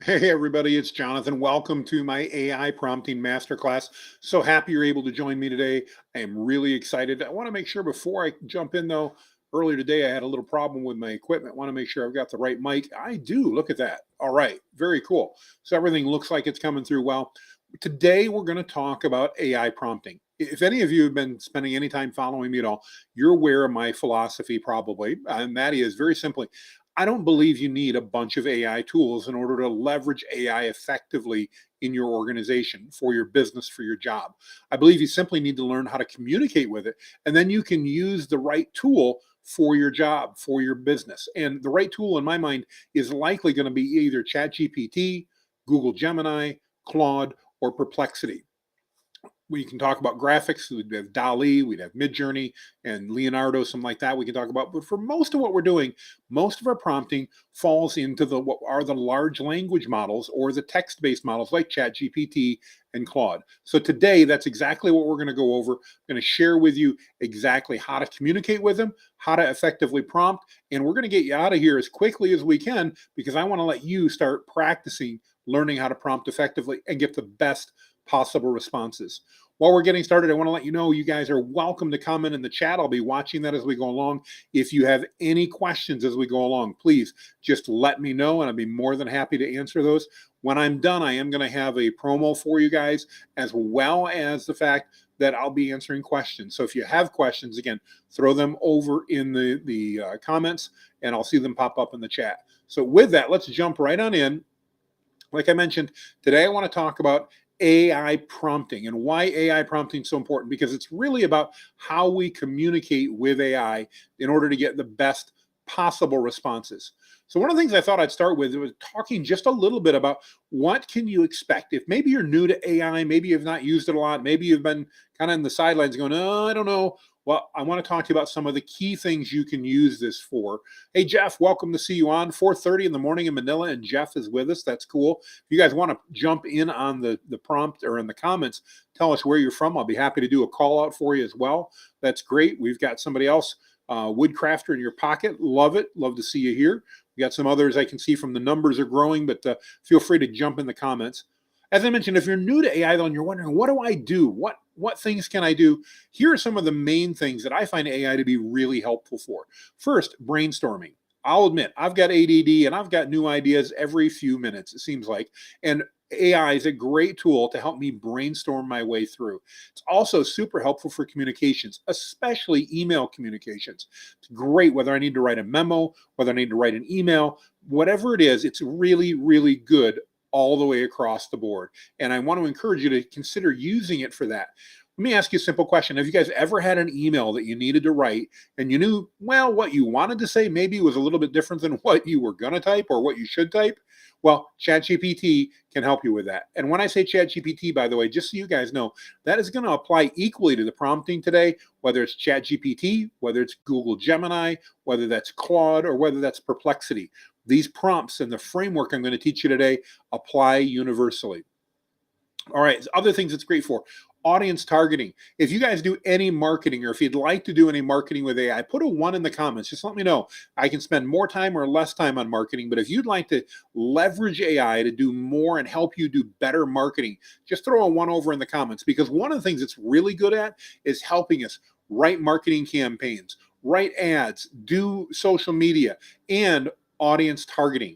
Hey everybody, it's Jonathan. Welcome to my AI prompting masterclass. So happy you're able to join me today. I am really excited. I want to make sure before I jump in though, earlier today I had a little problem with my equipment. I want to make sure I've got the right mic. I do. Look at that. All right. Very cool. So everything looks like it's coming through well. Today we're going to talk about AI prompting. If any of you have been spending any time following me at all, you're aware of my philosophy probably, and that is very simply, I don't believe you need a bunch of AI tools in order to leverage AI effectively in your organization, for your business, for your job. I believe you simply need to learn how to communicate with it, and then you can use the right tool for your job, for your business. And the right tool, in my mind, is likely going to be either ChatGPT, Google Gemini, Claude, or Perplexity. We can talk about graphics. We'd have DALL-E, we'd have Midjourney and Leonardo, something like that we can talk about. But for most of what we're doing, most of our prompting falls into what are the large language models or the text-based models like ChatGPT and Claude. So today, that's exactly what we're going to go over. I'm going to share with you exactly how to communicate with them, how to effectively prompt, and we're going to get you out of here as quickly as we can because I want to let you start practicing learning how to prompt effectively and get the best possible responses. While we're getting started, I want to let you know you guys are welcome to comment in the chat. I'll be watching that as we go along. If you have any questions as we go along, please just let me know and I'll be more than happy to answer those. When I'm done, I am going to have a promo for you guys, as well as the fact that I'll be answering questions. So if you have questions, again, throw them over in the comments and I'll see them pop up in the chat. So with that, let's jump right on in. Like I mentioned, today I want to talk about AI prompting and why AI prompting is so important, because it's really about how we communicate with AI in order to get the best possible responses. So one of the things I thought I'd start with was talking just a little bit about what can you expect if maybe you're new to AI, maybe you've not used it a lot, maybe you've been kind of in the sidelines going, oh, I don't know. Well, I want to talk to you about some of the key things you can use this for. Hey, Jeff, welcome to see you on 4:30 in the morning in Manila, and Jeff is with us. That's cool. If you guys want to jump in on the prompt or in the comments, tell us where you're from. I'll be happy to do a call out for you as well. That's great. We've got somebody else, Woodcrafter in your pocket. Love it. Love to see you here. We got some others I can see from the numbers are growing, but feel free to jump in the comments. As I mentioned, if you're new to AI, though, and you're wondering, what do I do? What things can I do? Here are some of the main things that I find AI to be really helpful for. First, brainstorming. I'll admit, I've got ADD and I've got new ideas every few minutes, it seems like. And AI is a great tool to help me brainstorm my way through. It's also super helpful for communications, especially email communications. It's great whether I need to write a memo, whether I need to write an email, whatever it is, it's really, really good all the way across the board. And I want to encourage you to consider using it for that. Let me ask you a simple question. Have you guys ever had an email that you needed to write and you knew, well, what you wanted to say maybe was a little bit different than what you were going to type or what you should type? Well, ChatGPT can help you with that. And when I say ChatGPT, by the way, just so you guys know, that is going to apply equally to the prompting today, whether it's ChatGPT, whether it's Google Gemini, whether that's Claude, or whether that's Perplexity. These prompts and the framework I'm going to teach you today apply universally. All right, other things it's great for. Audience targeting. If you guys do any marketing, or if you'd like to do any marketing with AI, put a 1 in the comments. Just let me know. I can spend more time or less time on marketing, but if you'd like to leverage AI to do more and help you do better marketing, just throw a 1 over in the comments, because one of the things it's really good at is helping us write marketing campaigns, write ads, do social media, and audience targeting.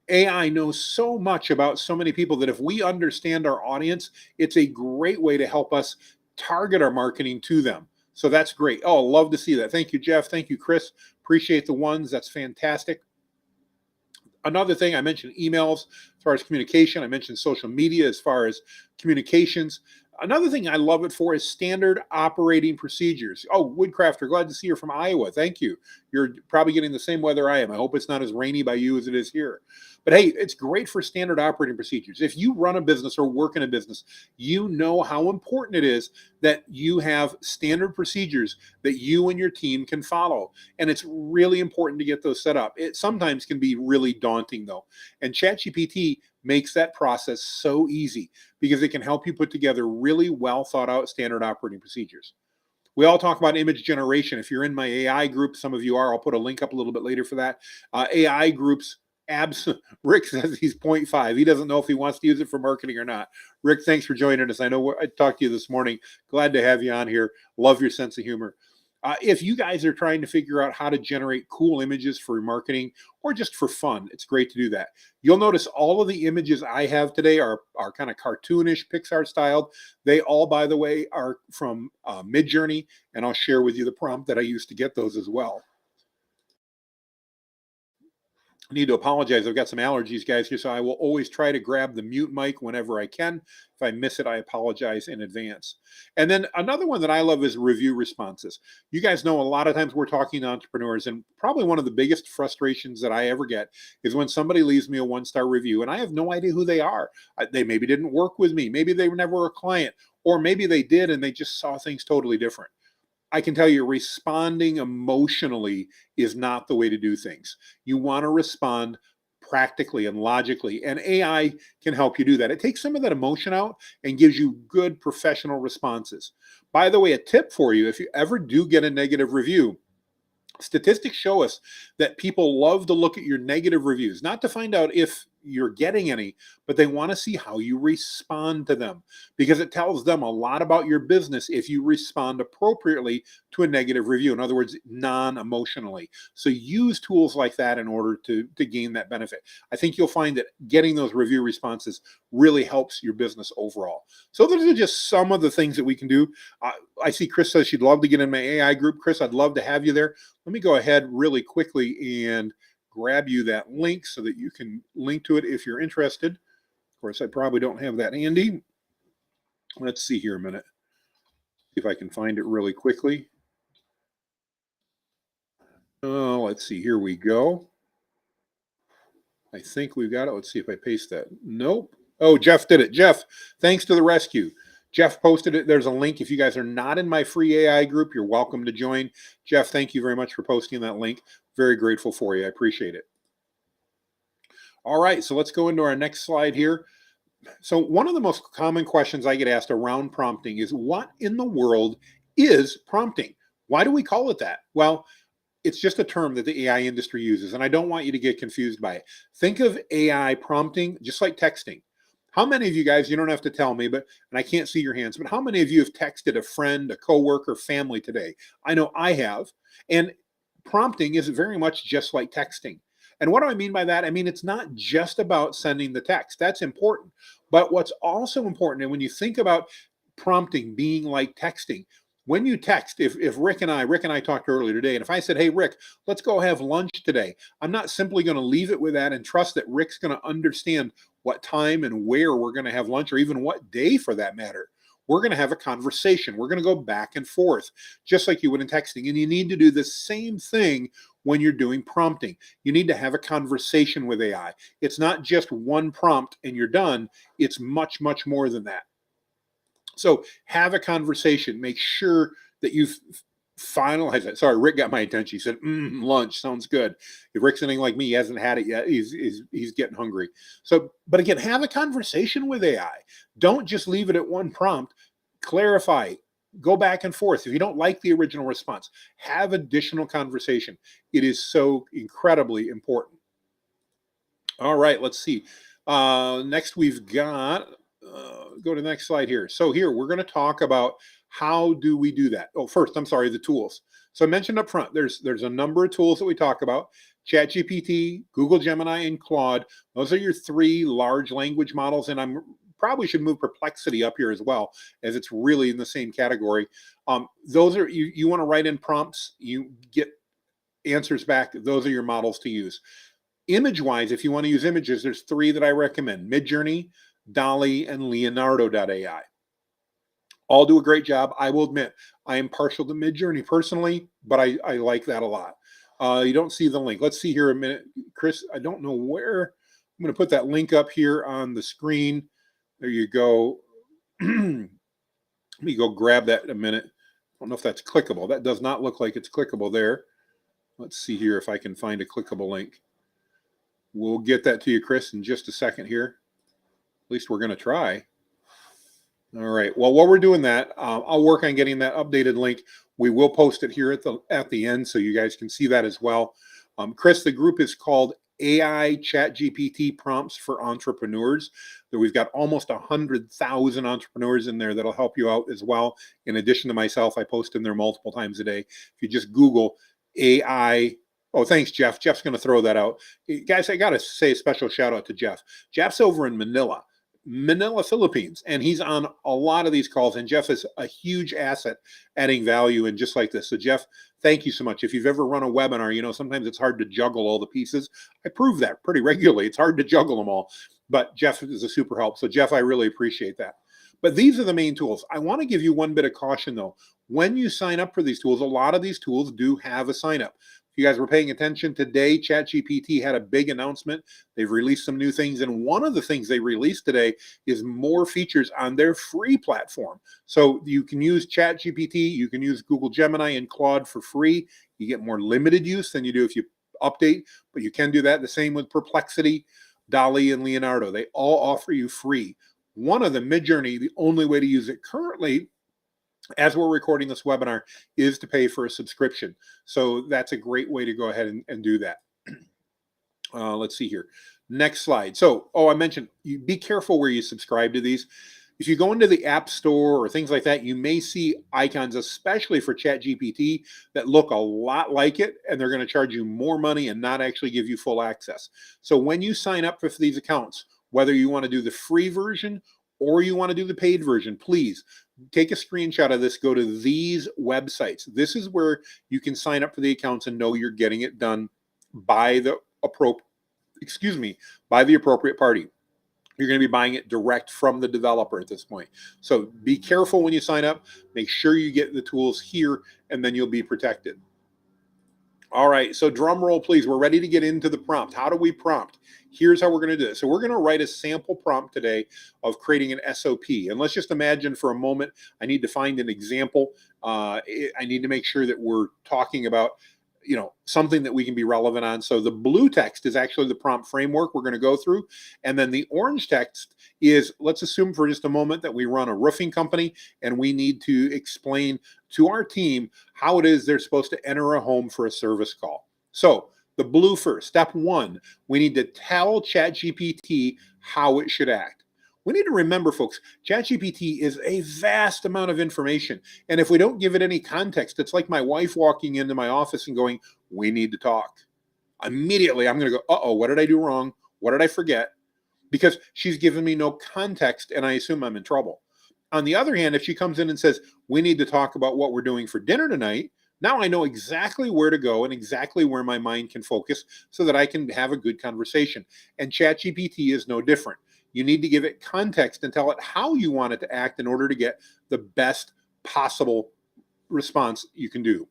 AI knows so much about so many people that if we understand our audience, it's a great way to help us target our marketing to them. So that's great. Oh, love to see that. Thank you, Jeff. Thank you, Chris. Appreciate the ones. That's fantastic. Another thing, I mentioned emails as far as communication. I mentioned social media as far as communications. Another thing I love it for is standard operating procedures. Oh, Woodcrafter, glad to see you from Iowa. Thank you. You're probably getting the same weather I am. I hope it's not as rainy by you as it is here. But hey, it's great for standard operating procedures. If you run a business or work in a business, you know how important it is that you have standard procedures that you and your team can follow. And it's really important to get those set up. It sometimes can be really daunting, though. And ChatGPT makes that process so easy because it can help you put together really well thought out standard operating procedures. We all talk about image generation. If you're in my AI group, some of you are, I'll put a link up a little bit later for that. AI groups Rick says he's 0.5. He doesn't know if he wants to use it for marketing or not. Rick, thanks for joining us. I know I talked to you this morning. Glad to have you on here. Love your sense of humor. If you guys are trying to figure out how to generate cool images for marketing or just for fun, it's great to do that. You'll notice all of the images I have today are kind of cartoonish, Pixar styled. They all, by the way, are from Midjourney, and I'll share with you the prompt that I used to get those as well. I need to apologize. I've got some allergies, guys, here, so I will always try to grab the mute mic whenever I can. If I miss it, I apologize in advance. And then another one that I love is review responses. You guys know a lot of times we're talking to entrepreneurs, and probably one of the biggest frustrations that I ever get is when somebody leaves me a one-star review, and I have no idea who they are. They maybe didn't work with me. Maybe they were never a client, or maybe they did and they just saw things totally different. I can tell you responding emotionally is not the way to do things. You want to respond practically and logically, and AI can help you do that. It takes some of that emotion out and gives you good professional responses. By the way, a tip for you, if you ever do get a negative review, statistics show us that people love to look at your negative reviews, not to find out if you're getting any, but they want to see how you respond to them, because it tells them a lot about your business if you respond appropriately to a negative review. In other words, non-emotionally. So use tools like that in order to gain that benefit. I think you'll find that getting those review responses really helps your business overall. So those are just some of the things that we can do. I see Chris says she'd love to get in my AI group. Chris, I'd love to have you there. Let me go ahead really quickly and grab you that link so that you can link to it if you're interested. Of course, I probably don't have that handy. Let's see here a minute. See if I can find it really quickly. Oh, let's see. Here we go. I think we've got it. Let's see if I paste that. Nope. Oh, Jeff did it. Jeff, thanks to the rescue. Jeff posted it. There's a link. If you guys are not in my free AI group, you're welcome to join. Jeff, thank you very much for posting that link. Very grateful for you. I appreciate it. All right, so let's go into our next slide here. So one of the most common questions I get asked around prompting is, what in the world is prompting? Why do we call it that? Well, it's just a term that the AI industry uses, and I don't want you to get confused by it. Think of AI prompting just like texting. How many of you guys, you don't have to tell me, and I can't see your hands, but how many of you have texted a friend, a coworker, family today? I know I have. And prompting is very much just like texting. And what do I mean by that? I mean, it's not just about sending the text. That's important. But what's also important, and when you think about prompting being like texting, when you text, if Rick and I talked earlier today, and if I said, hey, Rick, let's go have lunch today, I'm not simply going to leave it with that and trust that Rick's going to understand what time and where we're going to have lunch, or even what day for that matter. We're going to have a conversation. We're going to go back and forth, just like you would in texting. And you need to do the same thing when you're doing prompting. You need to have a conversation with AI. It's not just one prompt and you're done. It's much, much more than that. So have a conversation. Make sure that you've finalized it. Sorry, Rick got my attention. He said, lunch sounds good. If Rick's anything like me, he hasn't had it yet. He's getting hungry. So, but again, have a conversation with AI. Don't just leave it at one prompt. Clarify. Go back and forth. If you don't like the original response, have additional conversation. It is so incredibly important. All right, let's see. Next, we've got, go to the next slide here. So here, we're going to talk about how do we do that. Oh, first, I'm sorry, the tools. So I mentioned up front, there's a number of tools that we talk about. ChatGPT, Google Gemini, and Claude. Those are your three large language models, and I'm probably should move Perplexity up here as well, as it's really in the same category. Those are, you want to write in prompts, you get answers back. Those are your models to use. Image-wise, if you want to use images, there's three that I recommend: Midjourney, Dolly, and Leonardo.ai. All do a great job. I will admit, I am partial to Midjourney personally, but I like that a lot. You don't see the link. Let's see here a minute. Chris, I don't know where. I'm going to put that link up here on the screen. There you go. Let me go grab that in a minute. I don't know if that's clickable. That does not look like it's clickable there. Let's see here if I can find a clickable link. We'll get that to you, Chris, in just a second here. At least we're going to try. All right. Well, while we're doing that, I'll work on getting that updated link. We will post it here at the end so you guys can see that as well. Chris, the group is called AI chat GPT prompts for entrepreneurs. That we've got almost 100,000 entrepreneurs in there that'll help you out as well. In addition to myself, I post in there multiple times a day. If you just Google AI, oh, thanks, Jeff. Jeff's going to throw that out. Guys, I got to say a special shout out to Jeff. Jeff's over in Manila, Philippines, and he's on a lot of these calls. And Jeff is a huge asset adding value and just like this. So Jeff, thank you so much. If you've ever run a webinar, you know, sometimes it's hard to juggle all the pieces. I prove that pretty regularly. It's hard to juggle them all, but Jeff is a super help. So Jeff, I really appreciate that. But these are the main tools. I want to give you one bit of caution though. When you sign up for these tools, a lot of these tools do have a sign up. If you guys were paying attention today, ChatGPT had a big announcement. They've released some new things. And one of the things they released today is more features on their free platform. So you can use ChatGPT, you can use Google Gemini and Claude for free. You get more limited use than you do if you update, but you can do that. The same with Perplexity, DALL-E, and Leonardo. They all offer you free. One of them, Midjourney, the only way to use it currently, as we're recording this webinar, is to pay for a subscription. So that's a great way to go ahead and do that. Let's see here. Next slide. So, I mentioned, you be careful where you subscribe to these. If you go into the App Store or things like that, you may see icons, especially for ChatGPT, that look a lot like it, and they're going to charge you more money and not actually give you full access. So when you sign up for these accounts, whether you want to do the free version or you want to do the paid version, please take a screenshot of this, go to these websites. This is where you can sign up for the accounts and know you're getting it done by the appropriate party. You're going to be buying it direct from the developer at this point. So be careful when you sign up. Make sure you get the tools here, and then you'll be protected. All right, so drum roll, please. We're ready to get into the prompt. How do we prompt? Here's how we're going to do it. So we're going to write a sample prompt today of creating an SOP. And let's just imagine for a moment, I need to find an example. I need to make sure that we're talking about, you know, something that we can be relevant on. So the blue text is actually the prompt framework we're going to go through. And then the orange text is, let's assume for just a moment that we run a roofing company and we need to explain to our team how it is they're supposed to enter a home for a service call. So the blue first, step one, we need to tell ChatGPT how it should act. We need to remember, folks, ChatGPT is a vast amount of information. And if we don't give it any context, it's like my wife walking into my office and going, "We need to talk." Immediately, I'm going to go, "Uh-oh, what did I do wrong? What did I forget?" Because she's given me no context, and I assume I'm in trouble. On the other hand, if she comes in and says, "We need to talk about what we're doing for dinner tonight," now I know exactly where to go and exactly where my mind can focus so that I can have a good conversation. And ChatGPT is no different. You need to give it context and tell it how you want it to act in order to get the best possible response you can do.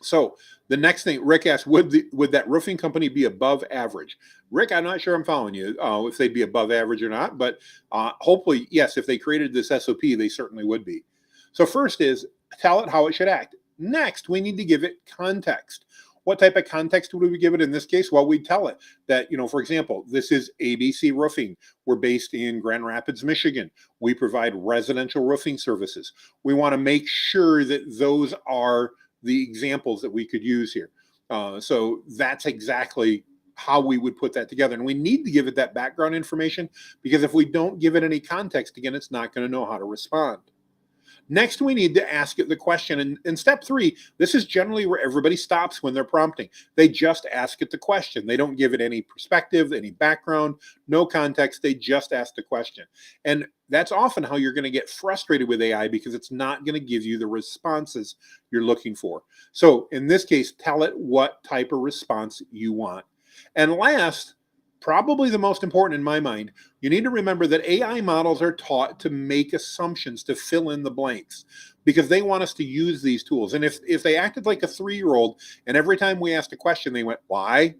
So the next thing, Rick asked, would that roofing company be above average? Rick, I'm not sure I'm following you if they'd be above average or not, but hopefully, yes, if they created this SOP, they certainly would be. So first is tell it how it should act. Next, we need to give it context. What type of context would we give it in this case? Well, we tell it that, you know, for example, this is ABC Roofing. We're based in Grand Rapids, Michigan. We provide residential roofing services. We want to make sure that those are the examples that we could use here. So that's exactly how we would put that together. And we need to give it that background information, because if we don't give it any context, again, it's not going to know how to respond. Next, we need to ask it the question. And in step three, this is generally where everybody stops when they're prompting. They just ask it the question. They don't give it any perspective, any background, no context. They just ask the question. And that's often how you're going to get frustrated with AI, because it's not going to give you the responses you're looking for. So in this case, tell it what type of response you want. And last, probably the most important in my mind, you need to remember that AI models are taught to make assumptions, to fill in the blanks, because they want us to use these tools. And if they acted like a 3-year-old and every time we asked a question, they went, why,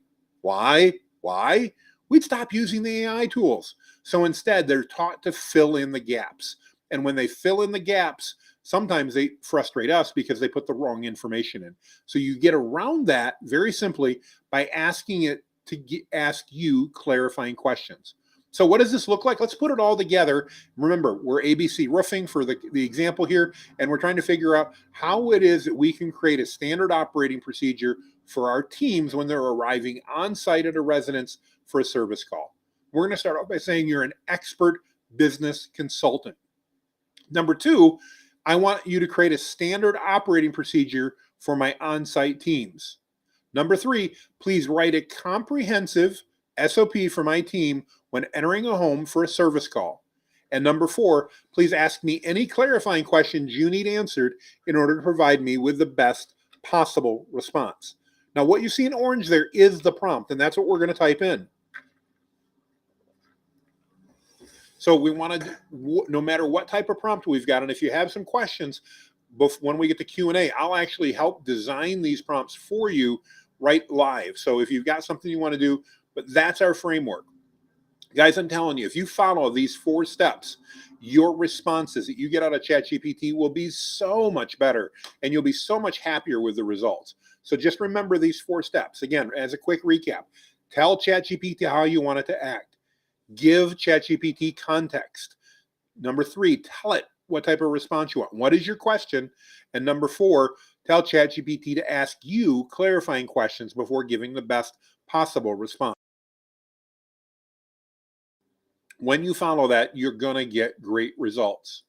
we'd stop using the AI tools. So instead, they're taught to fill in the gaps. And when they fill in the gaps, sometimes they frustrate us because they put the wrong information in. So you get around that very simply by asking it to ask you clarifying questions. So what does this look like? Let's put it all together. Remember, we're ABC Roofing for the example here, and we're trying to figure out how it is that we can create a standard operating procedure for our teams when they're arriving on site at a residence for a service call. We're going to start off by saying you're an expert business consultant. Number two, I want you to create a standard operating procedure for my on-site teams. Number three, please write a comprehensive SOP for my team when entering a home for a service call. And number four, please ask me any clarifying questions you need answered in order to provide me with the best possible response. Now, what you see in orange there is the prompt, and that's what we're going to type in. So we want to, no matter what type of prompt we've got, and if you have some questions, when we get to Q&A, I'll actually help design these prompts for you right live. So if you've got something you want to do, but that's our framework. Guys, I'm telling you, if you follow these 4 steps, your responses that you get out of ChatGPT will be so much better, and you'll be so much happier with the results. So just remember these 4 steps. Again, as a quick recap, tell ChatGPT how you want it to act. Give ChatGPT context. Number 3, tell it what type of response you want. What is your question? And number 4, tell ChatGPT to ask you clarifying questions before giving the best possible response. When you follow that, you're going to get great results.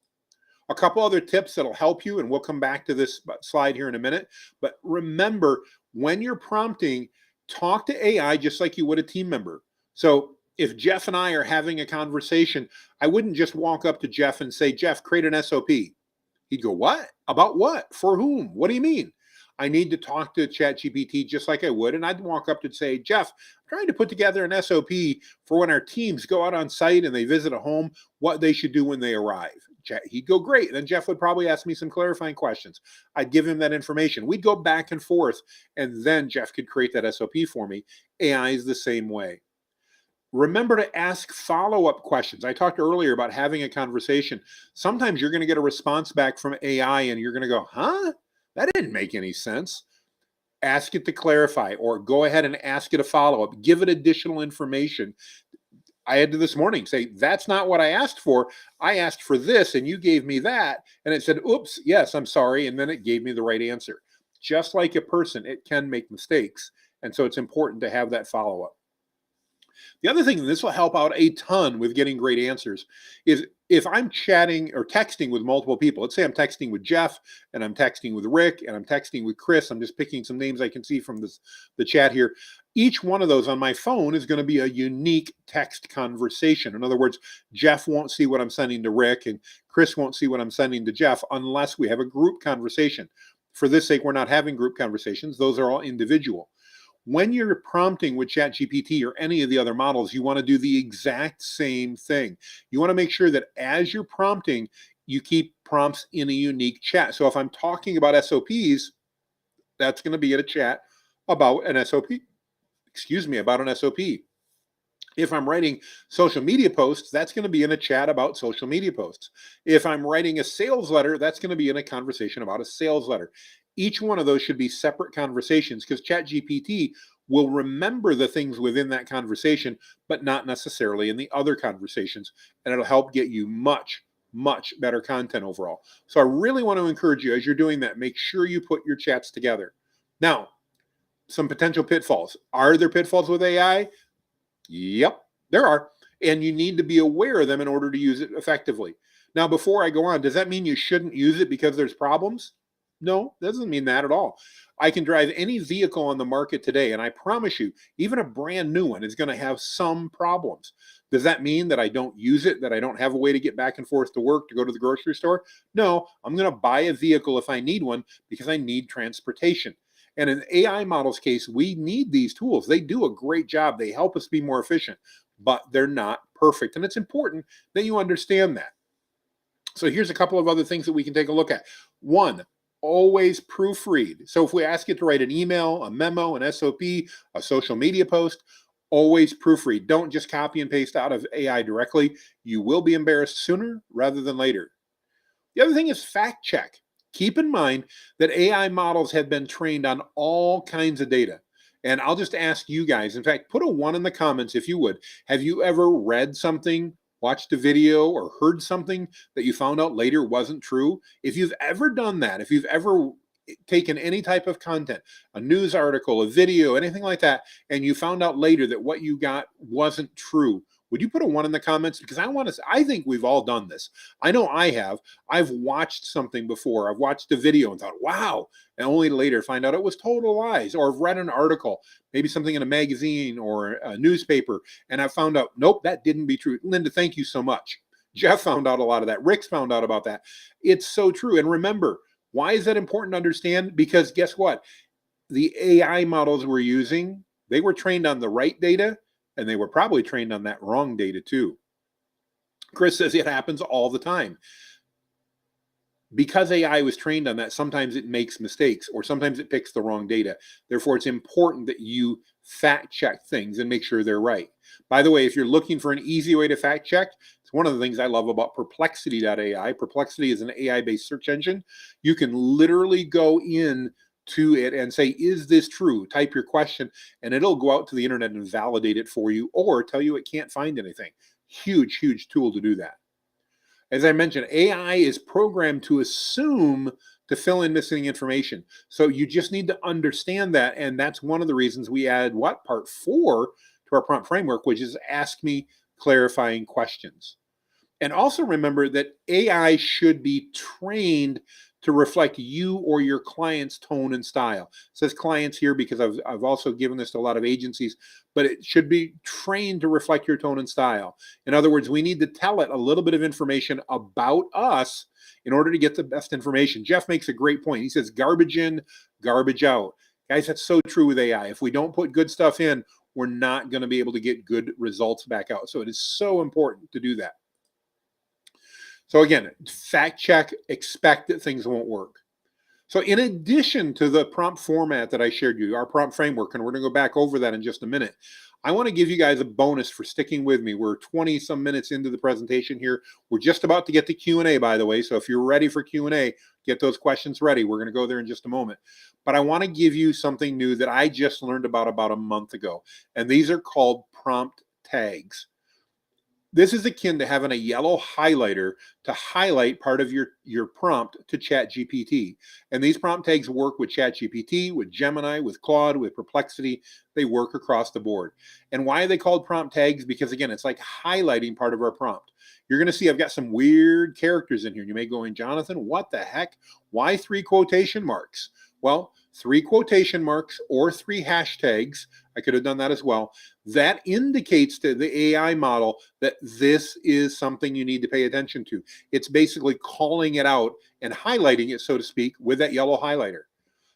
A couple other tips that'll help you, and we'll come back to this slide here in a minute. But remember, when you're prompting, talk to AI just like you would a team member. So if Jeff and I are having a conversation, I wouldn't just walk up to Jeff and say, Jeff, create an SOP. He'd go, what? About what? For whom? What do you mean? I need to talk to ChatGPT just like I would. And I'd walk up to say, Jeff, I'm trying to put together an SOP for when our teams go out on site and they visit a home, what they should do when they arrive. He'd go, great. Then Jeff would probably ask me some clarifying questions. I'd give him that information. We'd go back and forth, and then Jeff could create that SOP for me. AI is the same way. Remember to ask follow-up questions. I talked earlier about having a conversation. Sometimes you're going to get a response back from AI and you're going to go, huh? That didn't make any sense. Ask it to clarify, or go ahead and ask it a follow-up. Give it additional information. I had to this morning say, that's not what I asked for. I asked for this and you gave me that. And it said, oops, yes, I'm sorry. And then it gave me the right answer. Just like a person, it can make mistakes. And so it's important to have that follow-up. The other thing, and this will help out a ton with getting great answers, is if I'm chatting or texting with multiple people, let's say I'm texting with Jeff and I'm texting with Rick and I'm texting with Chris, I'm just picking some names I can see from the chat here. Each one of those on my phone is going to be a unique text conversation. In other words, Jeff won't see what I'm sending to Rick and Chris won't see what I'm sending to Jeff unless we have a group conversation. For this sake, we're not having group conversations. Those are all individual. When you're prompting with ChatGPT or any of the other models, you want to do the exact same thing. You want to make sure that as you're prompting, you keep prompts in a unique chat. So if I'm talking about SOPs, that's going to be in a chat about an SOP. About an SOP. If I'm writing social media posts, that's going to be in a chat about social media posts. If I'm writing a sales letter, that's going to be in a conversation about a sales letter. Each one of those should be separate conversations because ChatGPT will remember the things within that conversation, but not necessarily in the other conversations. And it'll help get you much, much better content overall. So I really want to encourage you as you're doing that, make sure you put your chats together. Now, some potential pitfalls. Are there pitfalls with AI? Yep, there are. And you need to be aware of them in order to use it effectively. Now, before I go on, does that mean you shouldn't use it because there's problems? No, that doesn't mean that at all. I can drive any vehicle on the market today, and I promise you, even a brand new one is going to have some problems. Does that mean that I don't use it, that I don't have a way to get back and forth to work, to go to the grocery store? No, I'm going to buy a vehicle if I need one because I need transportation. And in AI models case, we need these tools. They do a great job. They help us be more efficient, but they're not perfect. And it's important that you understand that. So here's a couple of other things that we can take a look at. One, always proofread. So if we ask it to write an email, a memo, an SOP, a social media post, always proofread. Don't just copy and paste out of AI directly. You will be embarrassed sooner rather than later. The other thing is fact check. Keep in mind that AI models have been trained on all kinds of data. And I'll just ask you guys, in fact, put a 1 in the comments if you would. Have you ever read something, watched a video, or heard something that you found out later wasn't true? If you've ever done that, if you've ever taken any type of content, a news article, a video, anything like that, and you found out later that what you got wasn't true, would you put a 1 in the comments? Because I think we've all done this. I know I have. I've watched something before. I've watched a video and thought, wow, and only later find out it was total lies. Or I've read an article, maybe something in a magazine or a newspaper, and I found out, nope, that didn't be true. Linda, thank you so much. Jeff found out a lot of that. Rick's found out about that. It's so true. And remember, why is that important to understand? Because guess what? The AI models we're using, they were trained on the right data, and they were probably trained on that wrong data too. Chris says it happens all the time. Because AI was trained on that, sometimes it makes mistakes or sometimes it picks the wrong data. Therefore, it's important that you fact check things and make sure they're right. By the way, if you're looking for an easy way to fact check, it's one of the things I love about perplexity.ai. Perplexity is an AI-based search engine. You can literally go in to it and say, is this true? Type your question and it'll go out to the internet and validate it for you or tell you it can't find anything. Huge, huge tool to do that. As I mentioned, AI is programmed to assume to fill in missing information. So you just need to understand that. And that's one of the reasons we add part 4 to our prompt framework, which is ask me clarifying questions. And also remember that AI should be trained to reflect you or your client's tone and style. It says clients here because I've also given this to a lot of agencies, but it should be trained to reflect your tone and style. In other words, we need to tell it a little bit of information about us in order to get the best information. Jeff makes a great point. He says garbage in, garbage out. Guys, that's so true with AI. If we don't put good stuff in, we're not going to be able to get good results back out. So it is so important to do that. So again, fact check, expect that things won't work. So in addition to the prompt format that I shared you, our prompt framework, and we're going to go back over that in just a minute, I want to give you guys a bonus for sticking with me. We're 20 some minutes into the presentation here. We're just about to get to Q&A, by the way. So if you're ready for Q&A, get those questions ready. We're going to go there in just a moment. But I want to give you something new that I just learned about a month ago. And these are called prompt tags. This is akin to having a yellow highlighter to highlight part of your prompt to ChatGPT. And these prompt tags work with ChatGPT, with Gemini, with Claude, with Perplexity. They work across the board. And why are they called prompt tags? Because again, it's like highlighting part of our prompt. You're going to see I've got some weird characters in here. You may go in, Jonathan, what the heck? Why 3 quotation marks? Well, 3 quotation marks or 3 hashtags, I could have done that as well. That indicates to the AI model that this is something you need to pay attention to. It's basically calling it out and highlighting it, so to speak, with that yellow highlighter.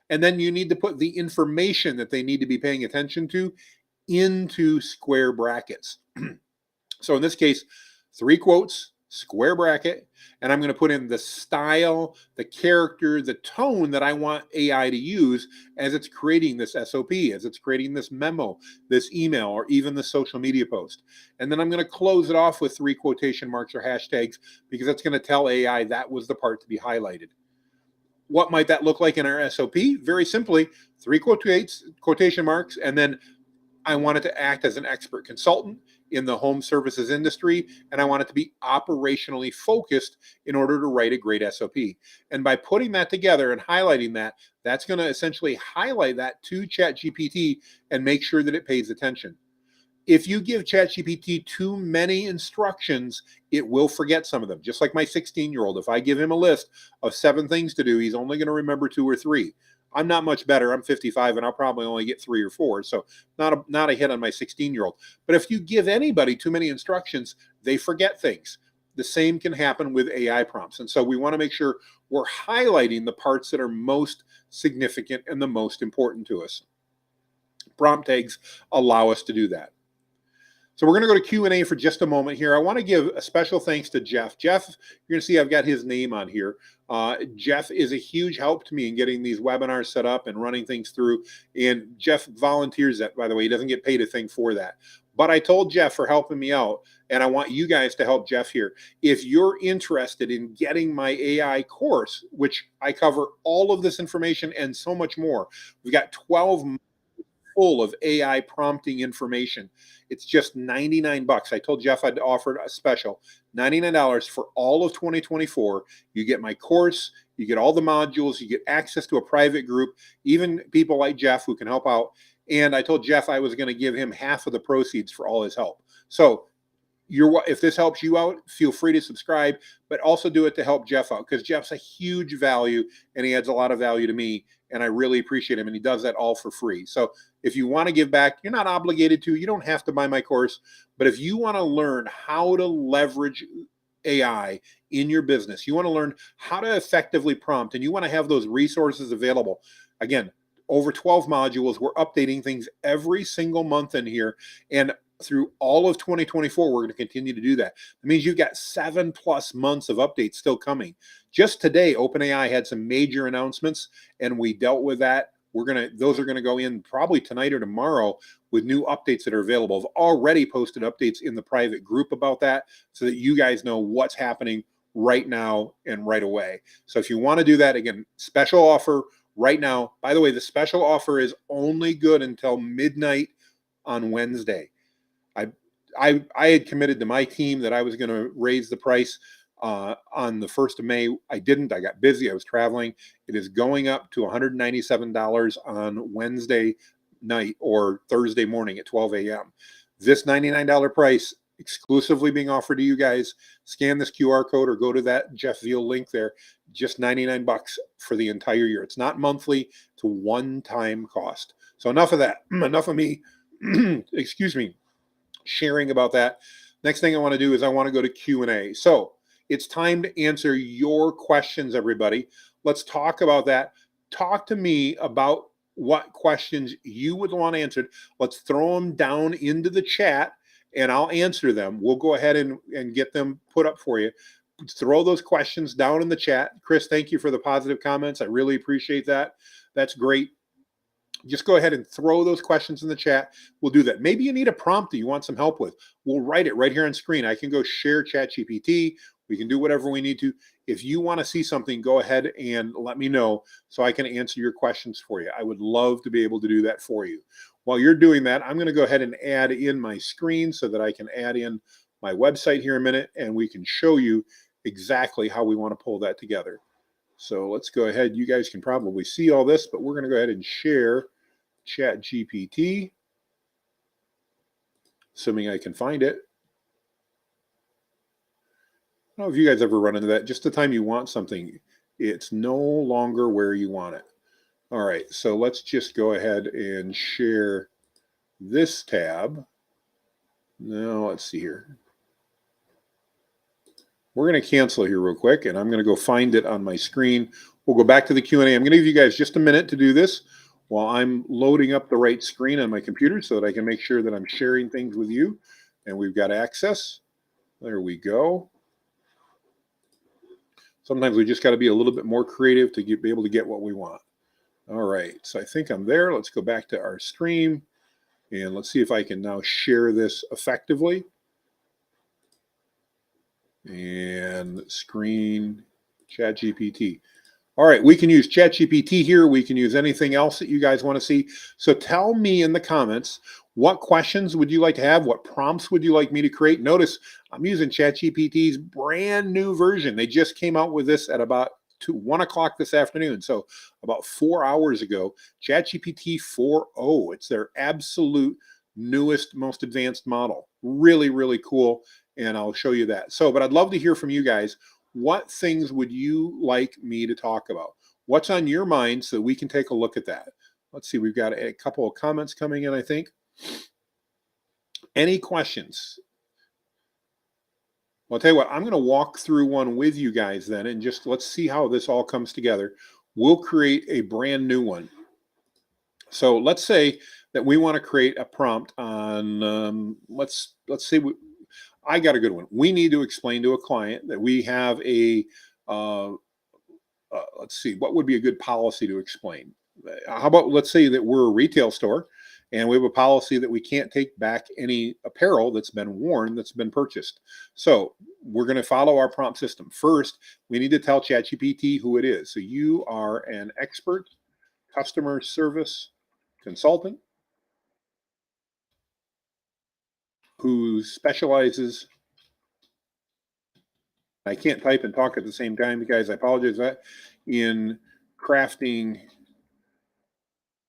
And then you need to put the information that they need to be paying attention to into square brackets. So in this case, 3 quotes, square bracket, and I'm going to put in the style, the character, the tone that I want AI to use as it's creating this SOP, as it's creating this memo, this email, or even the social media post. And then I'm going to close it off with 3 quotation marks or hashtags because that's going to tell AI that was the part to be highlighted. What might that look like in our SOP? Very simply, 3 quotation marks, and then I want it to act as an expert consultant in the home services industry, and I want it to be operationally focused in order to write a great SOP. And by putting that together and highlighting that, that's going to essentially highlight that to ChatGPT and make sure that it pays attention. If you give ChatGPT too many instructions, it will forget some of them. Just like my 16-year-old, if I give him a list of 7 things to do, he's only going to remember 2 or 3. I'm not much better. I'm 55 and I'll probably only get 3 or 4. So not a hit on my 16-year-old. But if you give anybody too many instructions, they forget things. The same can happen with AI prompts. And so we want to make sure we're highlighting the parts that are most significant and the most important to us. Prompt tags allow us to do that. So we're going to go to Q&A for just a moment here. I want to give a special thanks to Jeff. Jeff, you're going to see I've got his name on here. Jeff is a huge help to me in getting these webinars set up and running things through. And Jeff volunteers that, by the way. He doesn't get paid a thing for that. But I told Jeff for helping me out, and I want you guys to help Jeff here. If you're interested in getting my AI course, which I cover all of this information and so much more, we've got 12 months full of AI prompting information. It's just $99. I told Jeff I'd offer a special $99 for all of 2024. You get my course, You get all the modules, you get access to a private group, even people like Jeff who can help out. And I told Jeff I was going to give him half of the proceeds for all his help. So if this helps you out, feel free to subscribe, but also do it to help Jeff out, because Jeff's a huge value and he adds a lot of value to me, and I really appreciate him, and he does that all for free. So if you want to give back, you're not obligated to. You don't have to buy my course, but if you want to learn how to leverage AI in your business, you want to learn how to effectively prompt, and you want to have those resources available. Again, over 12 modules. We're updating things every single month in here, and through all of 2024, we're going to continue to do that. That means you've got 7+ months of updates still coming. Just today, OpenAI had some major announcements, and we dealt with that. Those are going to go in probably tonight or tomorrow with new updates that are available. I've already posted updates in the private group about that, so that you guys know what's happening right now and right away. So if you want to do that, again, special offer right now. By the way, the special offer is only good until midnight on Wednesday. I had committed to my team that I was going to raise the price on the 1st of May. I didn't. I got busy. I was traveling. It is going up to $197 on Wednesday night or Thursday morning at 12 a.m. This $99 price exclusively being offered to you guys. Scan this QR code or go to that Jeff Veal link there. Just $99 for the entire year. It's not monthly. It's a one-time cost. So enough of that. Enough of me. Excuse me. Sharing about that. Next thing I want to do is I want to go to Q&A. So it's time to answer your questions, everybody. Let's talk about that. Talk to me about what questions you would want answered. Let's throw them down into the chat and I'll answer them. We'll go ahead and get them put up for you. Throw those questions down in the chat. Chris, thank you for the positive comments. I really appreciate that. That's great. Just go ahead and throw those questions in the chat. We'll do that. Maybe you need a prompt that you want some help with. We'll write it right here on screen. I can go share ChatGPT. We can do whatever we need to. If you want to see something, go ahead and let me know so I can answer your questions for you. I would love to be able to do that for you. While you're doing that, I'm going to go ahead and add in my screen so that I can add in my website here in a minute, and we can show you exactly how we want to pull that together. So let's go ahead. You guys can probably see all this, but we're going to go ahead and share ChatGPT, assuming I can find it. I don't know if you guys ever run into that. Just the time you want something, it's no longer where you want it. All right, so let's just go ahead and share this tab. Now, let's see here. We're going to cancel here real quick, and I'm going to go find it on my screen. We'll go back to the Q&A. I'm going to give you guys just a minute to do this while I'm loading up the right screen on my computer so that I can make sure that I'm sharing things with you and we've got access. There we go. Sometimes we just got to be a little bit more creative to be able to get what we want. All right, so I think I'm there. Let's go back to our stream and let's see if I can now share this effectively. And screen, ChatGPT. All right, we can use ChatGPT here. We can use anything else that you guys want to see. So tell me in the comments, what questions would you like to have? What prompts would you like me to create? Notice I'm using ChatGPT's brand new version. They just came out with this at about 1 o'clock this afternoon. So about 4 hours ago, ChatGPT 4.0. It's their absolute newest, most advanced model. Really, really cool. And I'll show you that. So, but I'd love to hear from you guys. What things would you like me to talk about? What's on your mind so we can take a look at that? Let's see, we've got a couple of comments coming in, I think. Any questions? Well, I'll tell you what, I'm going to walk through one with you guys then, and just let's see how this all comes together. We'll create a brand new one. So let's say that we want to create a prompt on, let's say I got a good one. We need to explain to a client that we have a, let's see, what would be a good policy to explain? How about, let's say that we're a retail store and we have a policy that we can't take back any apparel that's been worn, that's been purchased. So we're going to follow our prompt system. First, we need to tell ChatGPT who it is. So you are an expert customer service consultant who specializes. I can't type and talk at the same time, guys. I apologize for that. in crafting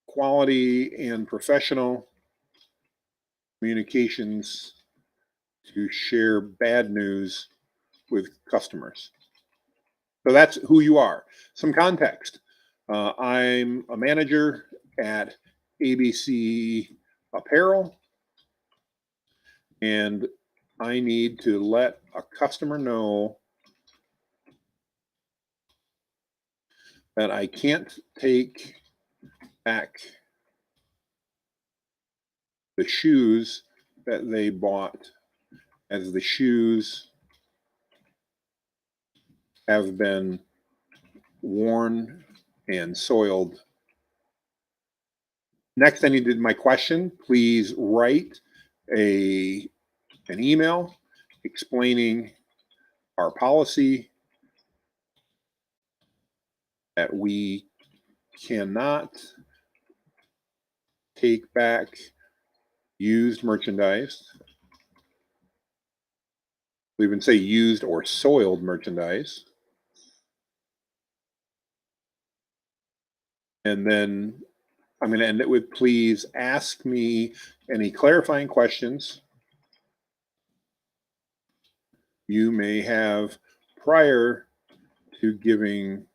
quality and professional communications to share bad news with customers. So that's who you are. Some context. I'm a manager at ABC Apparel, and I need to let a customer know that I can't take back the shoes that they bought, as the shoes have been worn and soiled. Next, I needed my question. Please write an email explaining our policy that we cannot take back used merchandise. We even say used or soiled merchandise. And then I'm going to end it with, please ask me any clarifying questions you may have prior to giving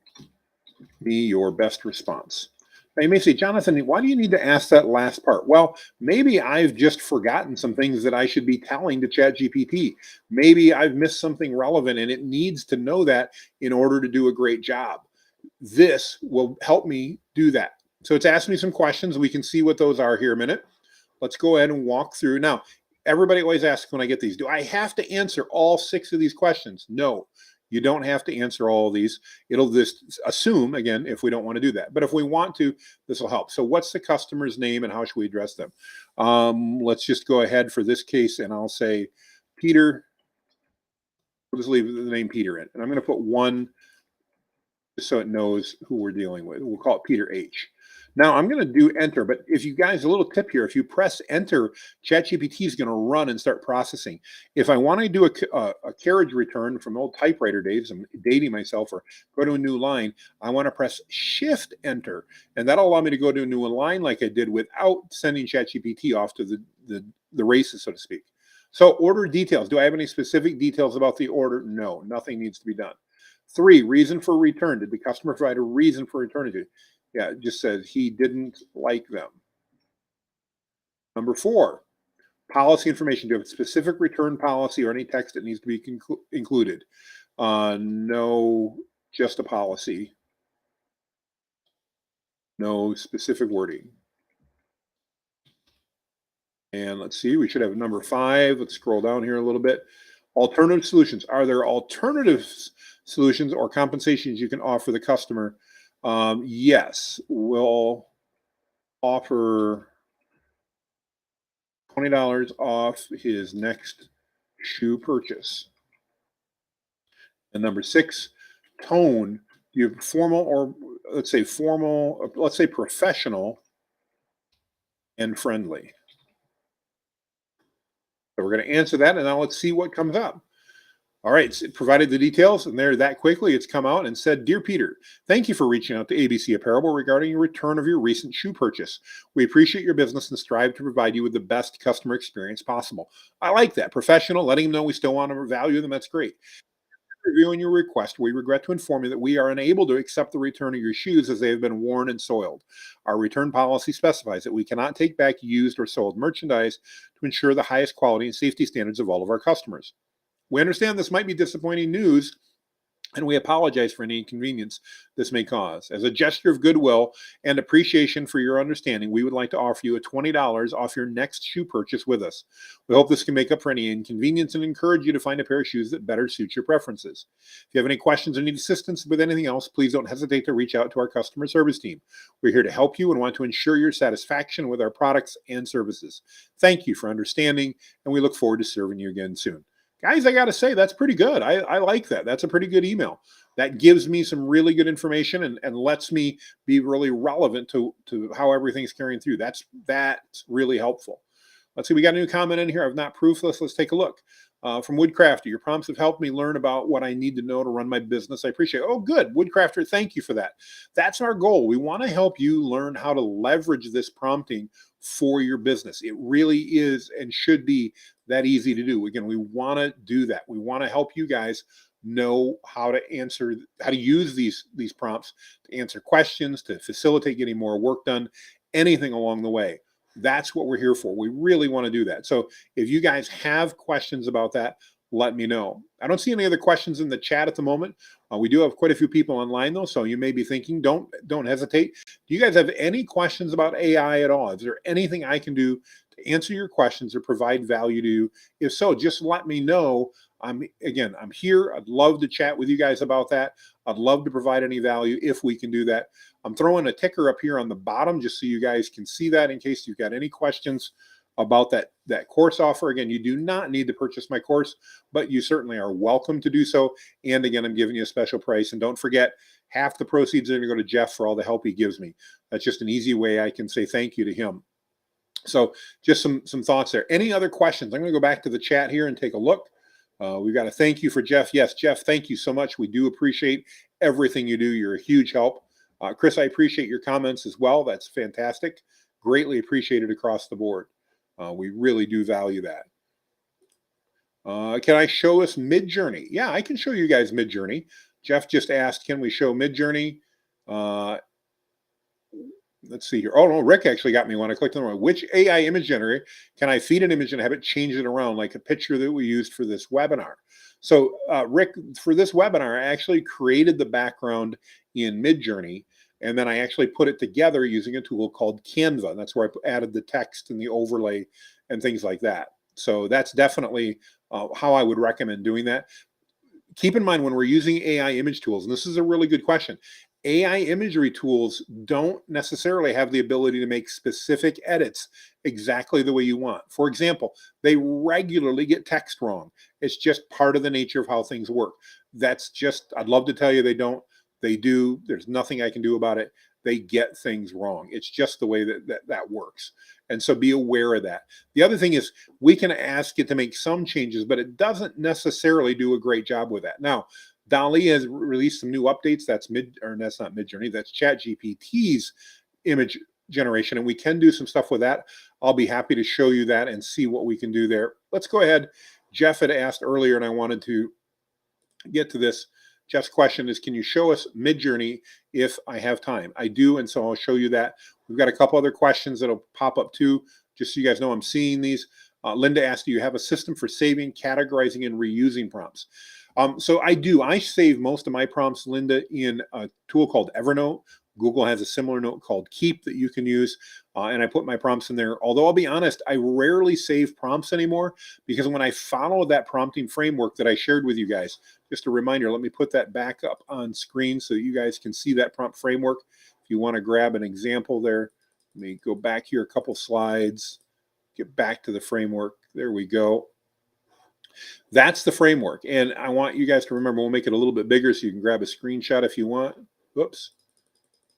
me your best response. Now you may say, Jonathan, why do you need to ask that last part? Well, maybe I've just forgotten some things that I should be telling to ChatGPT. Maybe I've missed something relevant and it needs to know that in order to do a great job. This will help me do that. So it's asked me some questions. We can see what those are here in a minute. Let's go ahead and walk through. Now, everybody always asks when I get these, do I have to answer all 6 of these questions? No, you don't have to answer all of these. It'll just assume, again, if we don't want to do that. But if we want to, this will help. So what's the customer's name and how should we address them? Let's just go ahead for this case and I'll say Peter. We'll just leave the name Peter in. And I'm going to put 1 just so it knows who we're dealing with. We'll call it Peter H. Now I'm going to do enter, but if you guys, a little tip here, if you press enter, ChatGPT is going to run and start processing. If I want to do a carriage return from old typewriter days, I'm dating myself, or go to a new line, I want to press shift enter, and that'll allow me to go to a new line like I did without sending ChatGPT off to the races, so to speak. So order details. Do I have any specific details about the order? No, nothing needs to be done. 3, reason for return. Did the customer provide a reason for returning to? Yeah, it just says he didn't like them. Number 4, policy information. Do you have a specific return policy or any text that needs to be included? No, just a policy. No specific wording. And let's see, we should have number 5. Let's scroll down here a little bit. Alternative solutions. Are there alternative solutions or compensations you can offer the customer? Yes, we'll offer $20 off his next shoe purchase. And number 6, tone. Do you have formal, or let's say professional and friendly? So we're going to answer that, and now let's see what comes up. All right, so it provided the details, and there that quickly it's come out and said, Dear Peter, thank you for reaching out to ABC Apparel regarding your return of your recent shoe purchase. We appreciate your business and strive to provide you with the best customer experience possible. I like that. Professional, letting them know we still want to value them. That's great. Reviewing your request, we regret to inform you that we are unable to accept the return of your shoes as they have been worn and soiled. Our return policy specifies that we cannot take back used or soiled merchandise to ensure the highest quality and safety standards of all of our customers. We understand this might be disappointing news, and we apologize for any inconvenience this may cause. As a gesture of goodwill and appreciation for your understanding, we would like to offer you a $20 off your next shoe purchase with us. We hope this can make up for any inconvenience and encourage you to find a pair of shoes that better suit your preferences. If you have any questions or need assistance with anything else, please don't hesitate to reach out to our customer service team. We're here to help you and want to ensure your satisfaction with our products and services. Thank you for understanding, and we look forward to serving you again soon. Guys, I got to say, that's pretty good. I like that. That's a pretty good email. That gives me some really good information and lets me be really relevant to how everything's carrying through. That's really helpful. Let's see, we got a new comment in here. I've not proofless. Let's take a look. From Woodcrafter, your prompts have helped me learn about what I need to know to run my business. I appreciate it. Oh, good. Woodcrafter, thank you for that. That's our goal. We want to help you learn how to leverage this prompting for your business. It really is and should be that easy to do. Again, we want to do that. We want to help you guys know how to use these prompts to answer questions, to facilitate getting more work done, anything along the way. That's what we're here for. We really want to do that. So if you guys have questions about that, let me know. I don't see any other questions in the chat at the moment. We do have quite a few people online though, so you may be thinking, don't hesitate. Do you guys have any questions about AI at all? Is there anything I can do to answer your questions or provide value to you? If so, just let me know. I'm here. I'd love to chat with you guys about that. I'd love to provide any value if we can do that. I'm throwing a ticker up here on the bottom just so you guys can see that in case you've got any questions about that course offer. Again, you do not need to purchase my course, but you certainly are welcome to do so. And again, I'm giving you a special price. And don't forget, half the proceeds are going to go to Jeff for all the help he gives me. That's just an easy way I can say thank you to him. So just some thoughts there. Any other questions? I'm going to go back to the chat here and take a look. We've got a thank you for Jeff. Yes, Jeff, thank you so much. We do appreciate everything you do. You're a huge help. Chris, I appreciate your comments as well. That's fantastic. Greatly appreciated across the board. We really do value that. Can I show us Midjourney? Yeah, I can show you guys Midjourney. Jeff just asked, can we show Midjourney? Let's see here. Oh, no, Rick actually got me when I clicked on the one. Which AI image generator can I feed an image and have it change it around like a picture that we used for this webinar? So, Rick, for this webinar, I actually created the background in Midjourney, and then I actually put it together using a tool called Canva. And that's where I added the text and the overlay and things like that. So that's definitely how I would recommend doing that. Keep in mind when we're using AI image tools, and this is a really good question, AI imagery tools don't necessarily have the ability to make specific edits exactly the way you want. For example, they regularly get text wrong. It's just part of the nature of how things work. That's just, I'd love to tell you they don't. They do. There's nothing I can do about it. They get things wrong. It's just the way that works. And so be aware of that. The other thing is we can ask it to make some changes, but it doesn't necessarily do a great job with that. Now, DALL-E has released some new updates. That's not Midjourney. That's ChatGPT's image generation, and we can do some stuff with that. I'll be happy to show you that and see what we can do there. Let's go ahead. Jeff had asked earlier, and I wanted to get to this. Jeff's question is, can you show us Midjourney if I have time? I do, and so I'll show you that. We've got a couple other questions that'll pop up too, just so you guys know I'm seeing these. Linda asked, do you have a system for saving, categorizing, and reusing prompts? So I do. I save most of my prompts, Linda, in a tool called Evernote. Google has a similar note called Keep that you can use, and I put my prompts in there. Although I'll be honest, I rarely save prompts anymore because when I follow that prompting framework that I shared with you guys, just a reminder, let me put that back up on screen so you guys can see that prompt framework. If you want to grab an example there, let me go back here a couple slides, get back to the framework. There we go. That's the framework. And I want you guys to remember, we'll make it a little bit bigger so you can grab a screenshot if you want. Whoops.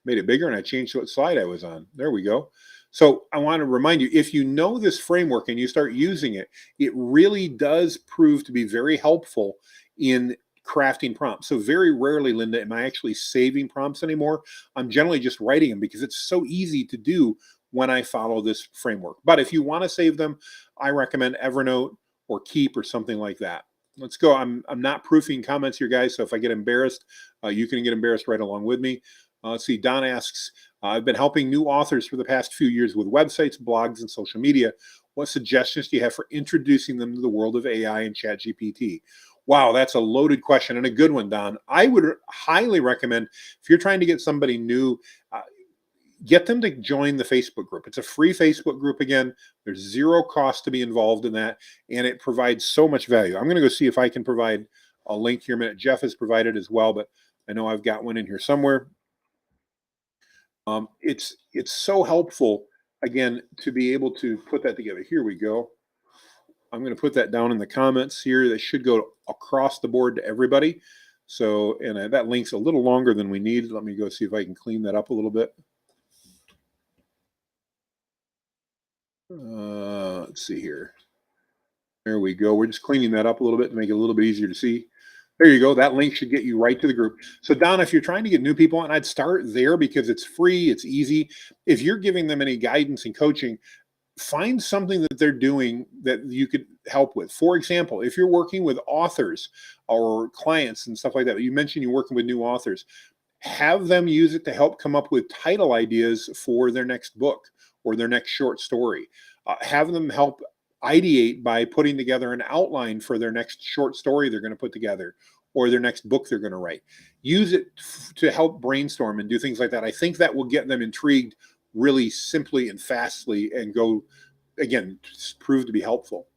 Made it bigger and I changed what slide I was on. There we go. So I want to remind you, if you know this framework and you start using it, it really does prove to be very helpful in crafting prompts. So very rarely, Linda, am I actually saving prompts anymore. I'm generally just writing them because it's so easy to do when I follow this framework. But if you want to save them, I recommend Evernote or Keep or something like that. Let's go. I'm not proofing comments here, guys. So if I get embarrassed, you can get embarrassed right along with me. Let's see. Don asks, I've been helping new authors for the past few years with websites, blogs, and social media. What suggestions do you have for introducing them to the world of AI and ChatGPT? Wow, that's a loaded question and a good one, Don. I would highly recommend, if you're trying to get somebody new, get them to join the Facebook group. It's a free Facebook group. Again, there's zero cost to be involved in that, and it provides so much value. I'm going to go see if I can provide a link here in a minute. Jeff has provided as well, but I know I've got one in here somewhere. It's so helpful, again, to be able to put that together. Here we go. I'm going to put that down in the comments here. That should go across the board to everybody. So, and that link's a little longer than we need. Let me go see if I can clean that up a little bit. Let's see here. There we go. We're just cleaning that up a little bit to make it a little bit easier to see. There you go. That link should get you right to the group. So, Don, if you're trying to get new people on, I'd start there because it's free, it's easy. If you're giving them any guidance and coaching, find something that they're doing that you could help with. For example, if you're working with authors or clients and stuff like that, you mentioned you're working with new authors, have them use it to help come up with title ideas for their next book or their next short story. Have them help ideate by putting together an outline for their next short story they're going to put together or their next book they're going to write. Use it to help brainstorm and do things like that. I think that will get them intrigued really simply and fastly and go, again, prove to be helpful.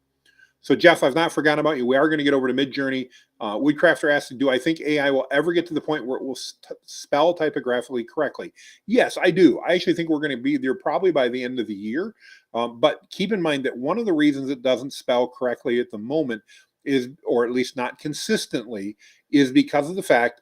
So, Jeff, I've not forgotten about you. We are going to get over to Midjourney. Woodcrafter asked, do I think AI will ever get to the point where it will spell typographically correctly? Yes, I do. I actually think we're going to be there probably by the end of the year. But keep in mind that one of the reasons it doesn't spell correctly at the moment is, or at least not consistently, is because of the fact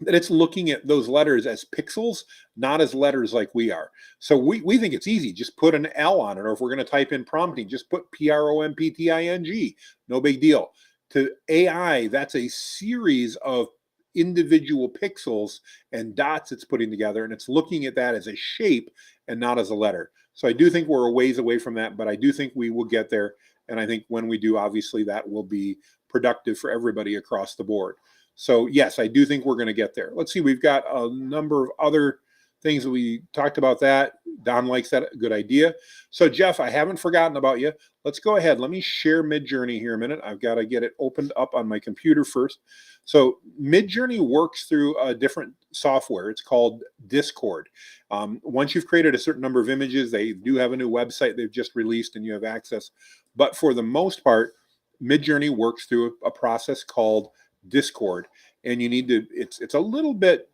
that it's looking at those letters as pixels, not as letters like we are. So we think it's easy. Just put an L on it. Or if we're going to type in prompting, just put PROMPTING. No big deal. To AI, that's a series of individual pixels and dots it's putting together. And it's looking at that as a shape and not as a letter. So I do think we're a ways away from that, but I do think we will get there. And I think when we do, obviously, that will be productive for everybody across the board. So yes, I do think we're going to get there. Let's see, we've got a number of other things that we talked about that. Don likes that. Good idea. So Jeff, I haven't forgotten about you. Let's go ahead. Let me share Midjourney here a minute. I've got to get it opened up on my computer first. So Midjourney works through a different software. It's called Discord. Once you've created a certain number of images, they do have a new website they've just released and you have access. But for the most part, Midjourney works through a process called Discord, and you need to, it's a little bit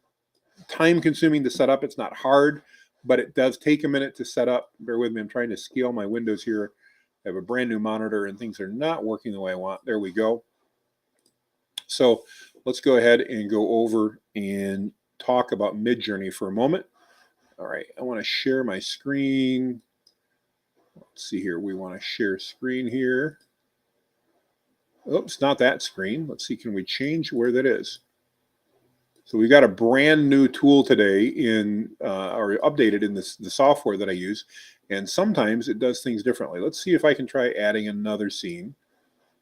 time consuming to set up. It's not hard, but it does take a minute to set up. Bear with me. I'm trying to scale my windows here. I have a brand new monitor and things are not working the way I want. There we go. So let's go ahead and go over and talk about Midjourney for a moment. All right. I want to share my screen. Let's see here. We want to share screen here. Oops, not that screen. Let's see, can we change where that is? So we've got a brand new tool today in, or updated in the software that I use. And sometimes it does things differently. Let's see if I can try adding another scene.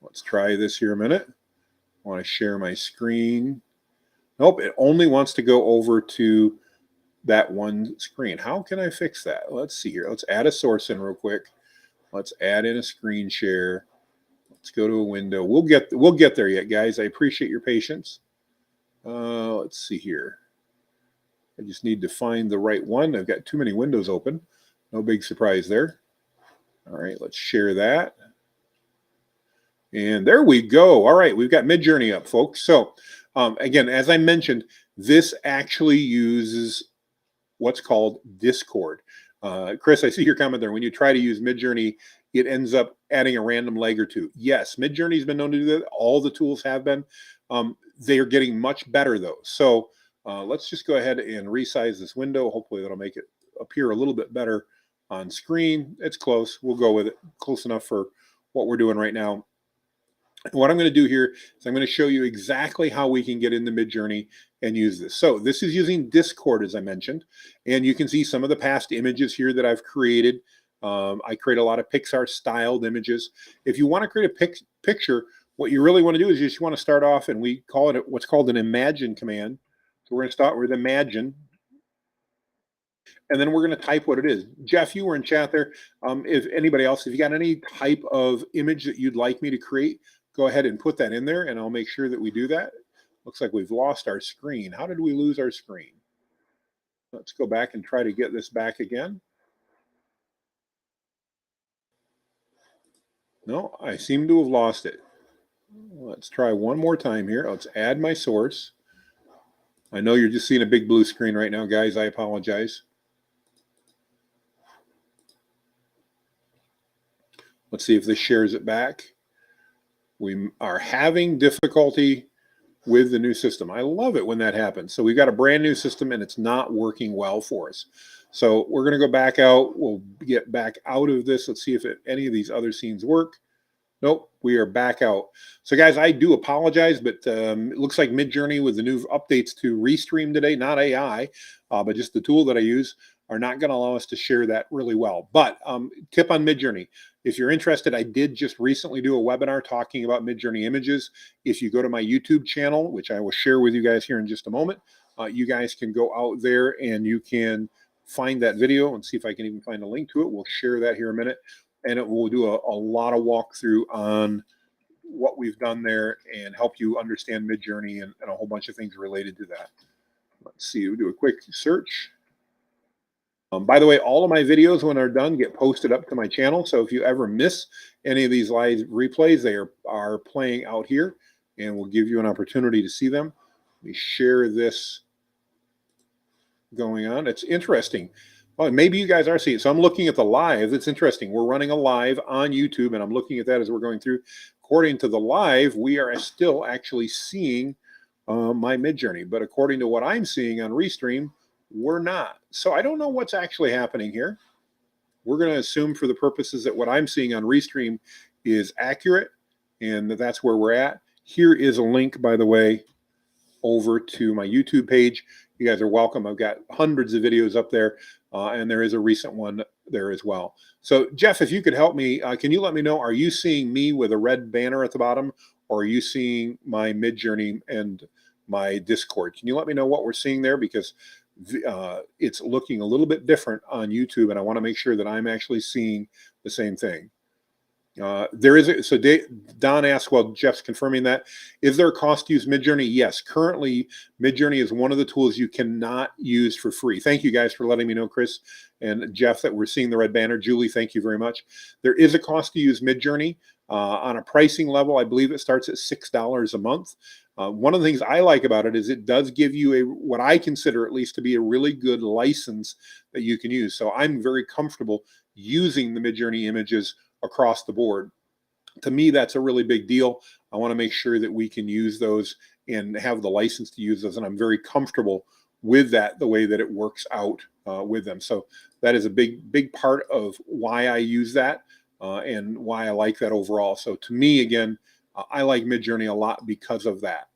Let's try this here a minute. I want to share my screen. Nope, it only wants to go over to that one screen. How can I fix that? Let's see here. Let's add a source in real quick. Let's add in a screen share. Let's go to a window. We'll get there yet, guys. I appreciate your patience. Let's see here. I just need to find the right one. I've got too many windows open. No big surprise there. All right, let's share that. And there we go. All right, we've got Midjourney up, folks. So again, as I mentioned, this actually uses what's called Discord. Chris, I see your comment there. When you try to use Midjourney, it ends up adding a random leg or two. Yes, Midjourney's been known to do that. All the tools have been. They are getting much better, though. So let's just go ahead and resize this window. Hopefully that'll make it appear a little bit better on screen. It's close. We'll go with it. Close enough for what we're doing right now. What I'm going to do here is I'm going to show you exactly how we can get into Midjourney and use this. So this is using Discord, as I mentioned, and you can see some of the past images here that I've created. I create a lot of Pixar styled images. If you want to create a picture, what you really want to do is you just want to start off, and we call it what's called an imagine command. So we're going to start with imagine, and then we're going to type what it is. Jeff, you were in chat there. If anybody else, if you got any type of image that you'd like me to create, go ahead and put that in there, and I'll make sure that we do that. Looks like we've lost our screen. How did we lose our screen? Let's go back and try to get this back again. No, I seem to have lost it. Let's try one more time here. Let's add my source. I know you're just seeing a big blue screen right now, guys. I apologize. Let's see if this shares it back. We are having difficulty with the new system. I love it when that happens. So we've got a brand new system and it's not working well for us. So we're going to go back out. We'll get back out of this. Let's see if any of these other scenes work. Nope, we are back out. So, guys, I do apologize, but it looks like Midjourney with the new updates to Restream today, not AI, but just the tool that I use, are not going to allow us to share that really well. But tip on Midjourney, if you're interested, I did just recently do a webinar talking about Midjourney images. If you go to my YouTube channel, which I will share with you guys here in just a moment, you guys can go out there and you can find that video and see if I can even find a link to it. We'll share that here in a minute, and it will do a lot of walkthrough on what we've done there and help you understand Midjourney and a whole bunch of things related to that. Let's see, we'll do a quick search. By the way, all of my videos, when they're done, get posted up to my channel. So if you ever miss any of these live replays, they are playing out here, and we'll give you an opportunity to see them. Let me share this going on. It's interesting. Well, maybe you guys are seeing it. So I'm looking at the live. It's interesting. We're running a live on YouTube, and I'm looking at that as we're going through. According to the live, we are still actually seeing my Midjourney, but according to what I'm seeing on Restream, we're not. So I don't know what's actually happening here. We're going to assume for the purposes that what I'm seeing on Restream is accurate, and that's where we're at. Here is a link, by the way, over to my YouTube page. You guys are welcome. I've got hundreds of videos up there, and there is a recent one there as well. So, Jeff, if you could help me, can you let me know, are you seeing me with a red banner at the bottom, or are you seeing my Midjourney and my Discord? Can you let me know what we're seeing there? Because it's looking a little bit different on YouTube, and I want to make sure that I'm actually seeing the same thing. There is so Don asked, well, Jeff's confirming that. Is there a cost to use Midjourney? Yes. Currently, Midjourney is one of the tools you cannot use for free. Thank you guys for letting me know, Chris and Jeff, that we're seeing the red banner. Julie, thank you very much. There is a cost to use Midjourney. On a pricing level, I believe it starts at $6 a month. One of the things I like about it is it does give you what I consider at least to be a really good license that you can use. So I'm very comfortable using the Midjourney images across the board. To me, that's a really big deal. I want to make sure that we can use those and have the license to use those. And I'm very comfortable with that, the way that it works out with them. So that is a big part of why I use that and why I like that overall. So to me, again, I like Midjourney a lot because of that.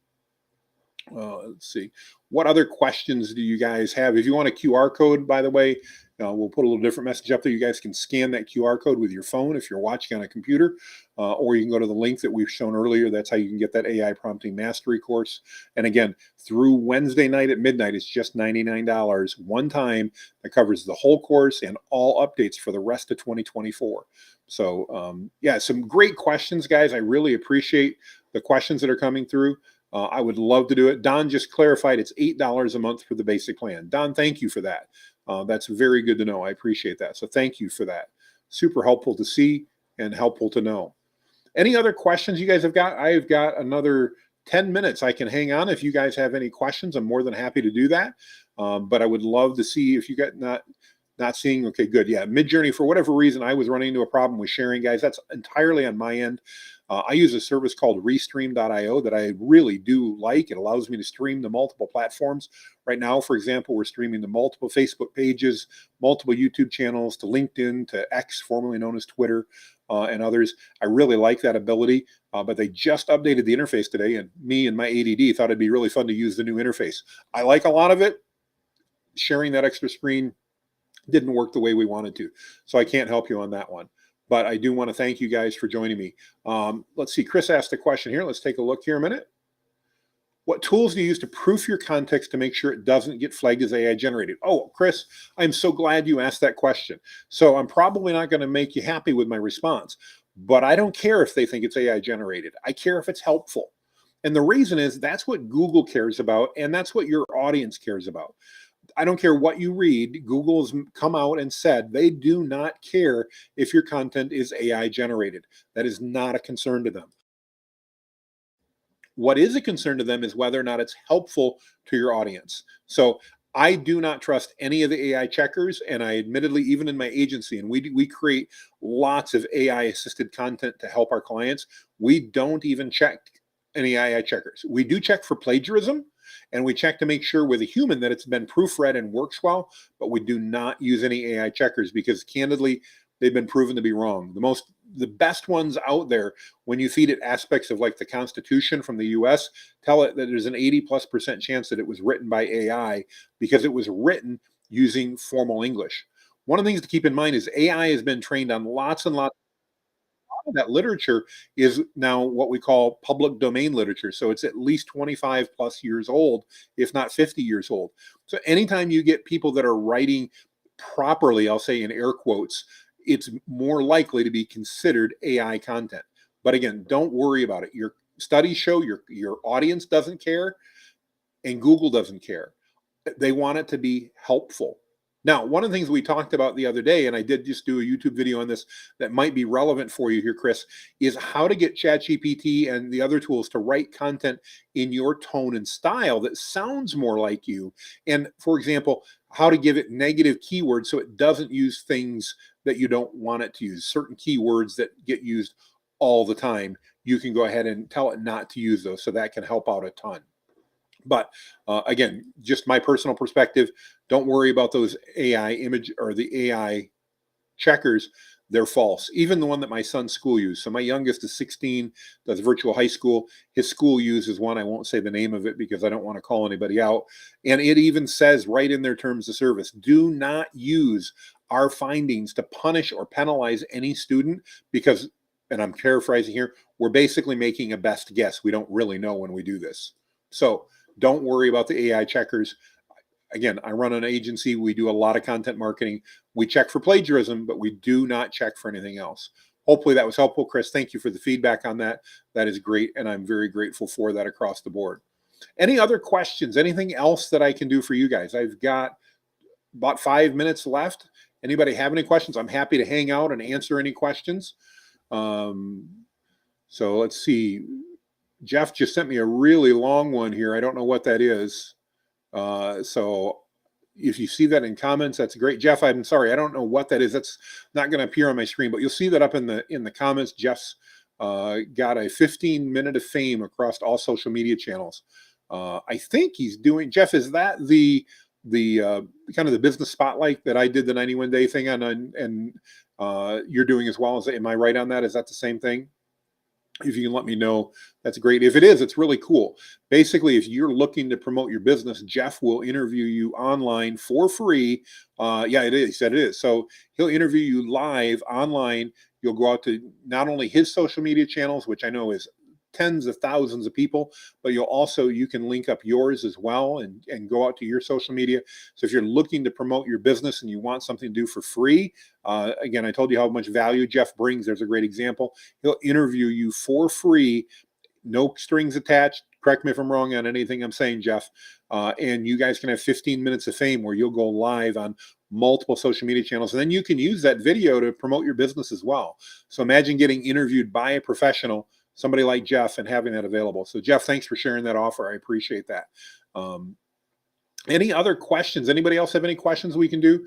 Let's see. What other questions do you guys have? If you want a QR code, by the way, we'll put a little different message up there. You guys can scan that QR code with your phone if you're watching on a computer, or you can go to the link that we've shown earlier. That's how you can get that AI prompting mastery course. And again, through Wednesday night at midnight, it's just $99 one time that covers the whole course and all updates for the rest of 2024. So yeah, some great questions, guys. I really appreciate the questions that are coming through. I would love to do it. Don just clarified it's $8 a month for the basic plan. Don, thank you for that. That's very good to know. I appreciate that. So thank you for that. Super helpful to see and helpful to know. Any other questions you guys have got? I've got another 10 minutes. I can hang on if you guys have any questions. I'm more than happy to do that. But I would love to see if you got not seeing. Okay, good. Yeah, Midjourney, for whatever reason, I was running into a problem with sharing, guys. That's entirely on my end. I use a service called Restream.io that I really do like. It allows me to stream to multiple platforms. Right now, for example, we're streaming to multiple Facebook pages, multiple YouTube channels, to LinkedIn, to X, formerly known as Twitter, and others. I really like that ability, but they just updated the interface today, and me and my ADD thought it'd be really fun to use the new interface. I like a lot of it. Sharing that extra screen didn't work the way we wanted to, so I can't help you on that one. But I do want to thank you guys for joining me. Let's see. Chris asked a question here. Let's take a look here a minute. What tools do you use to proof your context to make sure it doesn't get flagged as AI generated? Oh, Chris, I'm so glad you asked that question. So I'm probably not going to make you happy with my response, but I don't care if they think it's AI generated. I care if it's helpful. And the reason is that's what Google cares about, and that's what your audience cares about. I don't care what you read. Google's come out and said they do not care if your content is AI generated. That is not a concern to them. What is a concern to them is whether or not it's helpful to your audience. So I do not trust any of the AI checkers, and I admittedly, even in my agency, and we create lots of AI assisted content to help our clients, we don't even check any AI checkers. We do check for plagiarism, and we check to make sure with a human that it's been proofread and works well, but we do not use any AI checkers because candidly, they've been proven to be wrong. The best ones out there, when you feed it aspects of like the Constitution from the US, tell it that there's an 80+% chance that it was written by AI because it was written using formal English. One of the things to keep in mind is AI has been trained on lots and lots of that literature is now what we call public domain literature. So it's at least 25 plus years old, if not 50 years old. So anytime you get people that are writing properly, I'll say in air quotes, it's more likely to be considered AI content. But again, don't worry about it. Your studies show your audience doesn't care and Google doesn't care. They want it to be helpful. Now, one of the things we talked about the other day, and I did just do a YouTube video on this that might be relevant for you here, Chris, is how to get ChatGPT and the other tools to write content in your tone and style that sounds more like you. And for example, how to give it negative keywords so it doesn't use things that you don't want it to use. Certain keywords that get used all the time, you can go ahead and tell it not to use those. So that can help out a ton. But again, just my personal perspective, don't worry about those AI image or the AI checkers. They're false. Even the one that my son's school used. So my youngest is 16, does virtual high school. His school uses one. I won't say the name of it because I don't want to call anybody out. And it even says right in their terms of service, do not use our findings to punish or penalize any student because, and I'm paraphrasing here, we're basically making a best guess. We don't really know when we do this. So don't worry about the AI checkers. Again, I run an agency. We do a lot of content marketing. We check for plagiarism, but we do not check for anything else. Hopefully that was helpful, Chris. Thank you for the feedback on that. That is great, and I'm very grateful for that across the board. Any other questions? Anything else that I can do for you guys? I've got about 5 minutes left. Anybody have any questions? I'm happy to hang out and answer any questions. So let's see. Jeff just sent me a really long one here. I don't know what that is. So if you see that in comments, that's great. Jeff, I'm sorry. I don't know what that is. That's not going to appear on my screen, but you'll see that up in the comments. Jeff's got a 15-minute of fame across all social media channels. I think he's doing, Jeff, is that the kind of the business spotlight that I did the 91-day thing on, and you're doing as well? Am I right on that? Is that the same thing? If you can let me know, that's great. If it is, it's really cool. Basically, if you're looking to promote your business, Jeff will interview you online for free. Yeah, it is. He said it is. So he'll interview you live online. You'll go out to not only his social media channels, which I know is tens of thousands of people, but you can link up yours as well and go out to your social media. So if you're looking to promote your business and you want something to do for free, again, I told you how much value Jeff brings. There's a great example. He'll interview you for free, no strings attached. Correct me if I'm wrong on anything I'm saying, Jeff. And you guys can have 15 minutes of fame where you'll go live on multiple social media channels. And then you can use that video to promote your business as well. So imagine getting interviewed by a professional, somebody like Jeff, and having that available. So Jeff, thanks for sharing that offer. I appreciate that. Any other questions? Anybody else have any questions we can do?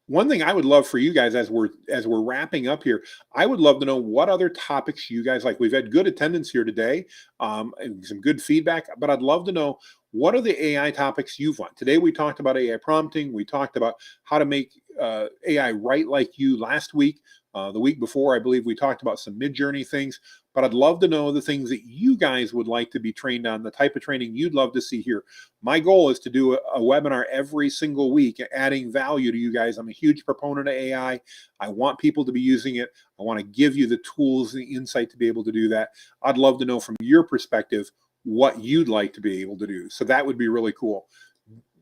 One thing I would love for you guys as we're wrapping up here, I would love to know what other topics you guys like. We've had good attendance here today, and some good feedback, but I'd love to know what are the AI topics you've want. Today we talked about AI prompting. We talked about how to make AI write like you last week. The week before, I believe we talked about some mid-journey things, but I'd love to know the things that you guys would like to be trained on, the type of training you'd love to see here. My goal is to do a webinar every single week, adding value to you guys. I'm a huge proponent of AI. I want people to be using it. I want to give you the tools, the insight to be able to do that. I'd love to know from your perspective what you'd like to be able to do. So that would be really cool.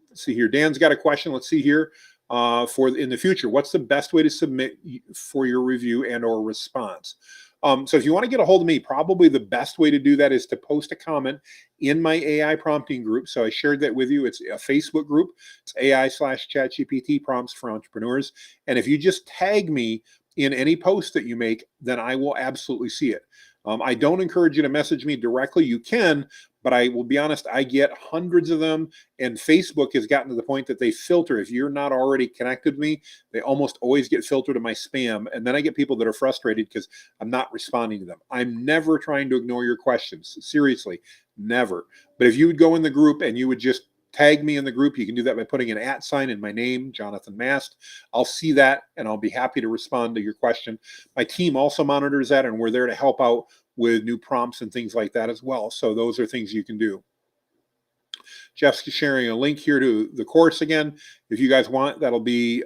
Let's see here. Dan's got a question. Let's see here. For in the future, what's the best way to submit for your review and or response? So if you want to get a hold of me, probably the best way to do that is to post a comment in my AI prompting group. So I shared that with you. It's a Facebook group. It's AI/ChatGPT prompts for entrepreneurs. And if you just tag me in any post that you make, then I will absolutely see it. I don't encourage you to message me directly. You can, but I will be honest, I get hundreds of them, and Facebook has gotten to the point that they filter. If you're not already connected with me, they almost always get filtered to my spam. And then I get people that are frustrated because I'm not responding to them. I'm never trying to ignore your questions. Seriously, never. But if you would go in the group and you would just tag me in the group. You can do that by putting an @ in my name, Jonathan Mast. I'll see that and I'll be happy to respond to your question. My team also monitors that, and we're there to help out with new prompts and things like that as well. So those are things you can do. Jeff's sharing a link here to the course again. If you guys want, that'll be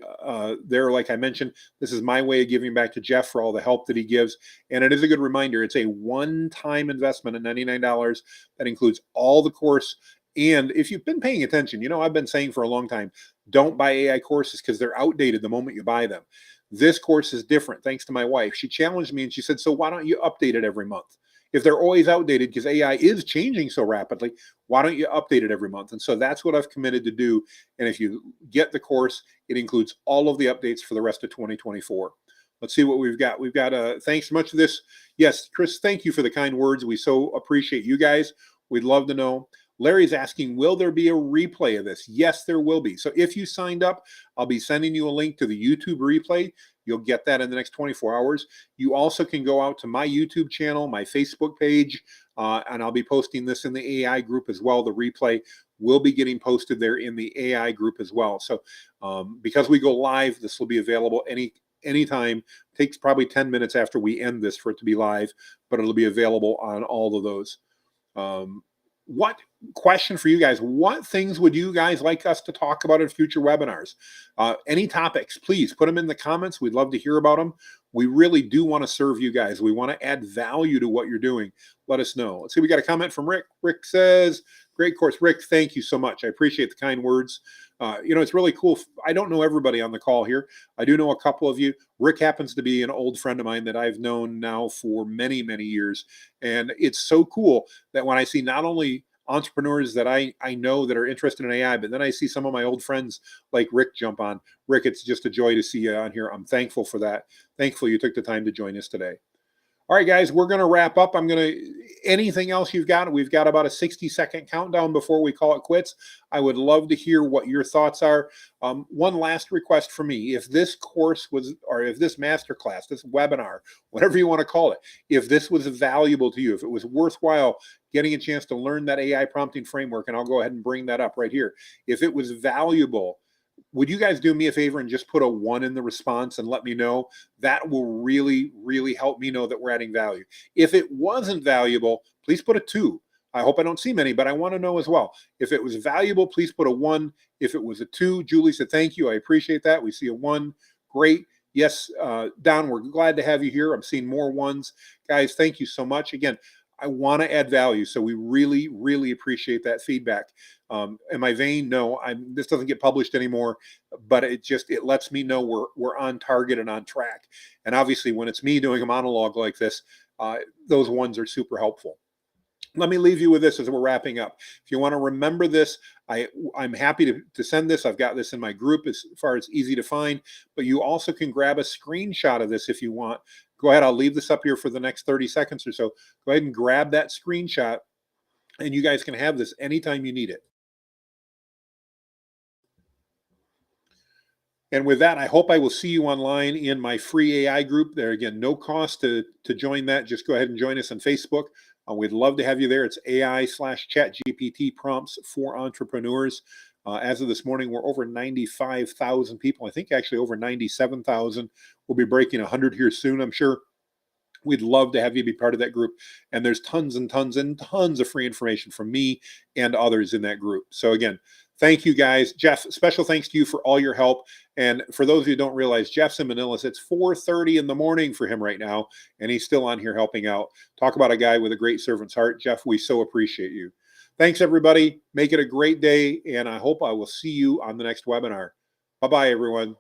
there. Like I mentioned, this is my way of giving back to Jeff for all the help that he gives. And it is a good reminder. It's a one-time investment at $99 that includes all the course. And if you've been paying attention, you know, I've been saying for a long time, don't buy AI courses because they're outdated the moment you buy them. This course is different, thanks to my wife. She challenged me and she said, so why don't you update it every month? If they're always outdated, because AI is changing so rapidly, why don't you update it every month? And so that's what I've committed to do. And if you get the course, it includes all of the updates for the rest of 2024. Let's see what we've got. We've got thanks so much for this. Yes, Chris, thank you for the kind words. We so appreciate you guys. We'd love to know. Larry's asking, will there be a replay of this? Yes, there will be. So if you signed up, I'll be sending you a link to the YouTube replay. You'll get that in the next 24 hours. You also can go out to my YouTube channel, my Facebook page, and I'll be posting this in the AI group as well. The replay will be getting posted there in the AI group as well. So because we go live, this will be available anytime. It takes probably 10 minutes after we end this for it to be live, but it'll be available on all of those. What question for you guys? What things would you guys like us to talk about in future webinars? Any topics, please put them in the comments. We'd love to hear about them. We really do want to serve you guys. We want to add value to what you're doing. Let us know. Let's see. We got a comment from Rick. Rick says, great course. Rick, thank you so much. I appreciate the kind words. You know, it's really cool. I don't know everybody on the call here. I do know a couple of you. Rick happens to be an old friend of mine that I've known now for many, many years. And it's so cool that when I see not only entrepreneurs that I know that are interested in AI, but then I see some of my old friends like Rick jump on. Rick, it's just a joy to see you on here. I'm thankful for that. Thankful you took the time to join us today. All right, guys, we're going to wrap up. Anything else you've got? We've got about a 60-second countdown before we call it quits. I would love to hear what your thoughts are. One last request for me. If this course was, or if this masterclass, this webinar, whatever you want to call it, if this was valuable to you, if it was worthwhile getting a chance to learn that AI prompting framework, and I'll go ahead and bring that up right here. If it was valuable, would you guys do me a favor and just put a 1 in the response and let me know? That will really, really help me know that we're adding value. If it wasn't valuable, please put a 2. I hope I don't see many, but I want to know as well. If it was valuable, please put a 1. If it was a 2, Julie said, thank you. I appreciate that. We see a 1. Great. Yes, Don, we're glad to have you here. I'm seeing more 1s. Guys, thank you so much. Again, I want to add value, so we really, really appreciate that feedback. Am I vain? No, this doesn't get published anymore, but it lets me know we're on target and on track. And obviously, when it's me doing a monologue like this, those 1s are super helpful. Let me leave you with this as we're wrapping up. If you want to remember this, I'm happy to send this. I've got this in my group as far as easy to find, but you also can grab a screenshot of this if you want. Go ahead. I'll leave this up here for the next 30 seconds or so. Go ahead and grab that screenshot, and you guys can have this anytime you need it. And with that, I hope I will see you online in my free AI group. There again, no cost to join that. Just go ahead and join us on Facebook. We'd love to have you there. It's AI/ChatGPT prompts for entrepreneurs. As of this morning, we're over 95,000 people. I think actually over 97,000. We'll be breaking 100 here soon, I'm sure. We'd love to have you be part of that group. And there's tons and tons and tons of free information from me and others in that group. So again, thank you guys. Jeff, special thanks to you for all your help. And for those of you who don't realize, Jeff's in Manila. It's 4:30 in the morning for him right now, and he's still on here helping out. Talk about a guy with a great servant's heart. Jeff, we so appreciate you. Thanks, everybody. Make it a great day, and I hope I will see you on the next webinar. Bye-bye, everyone.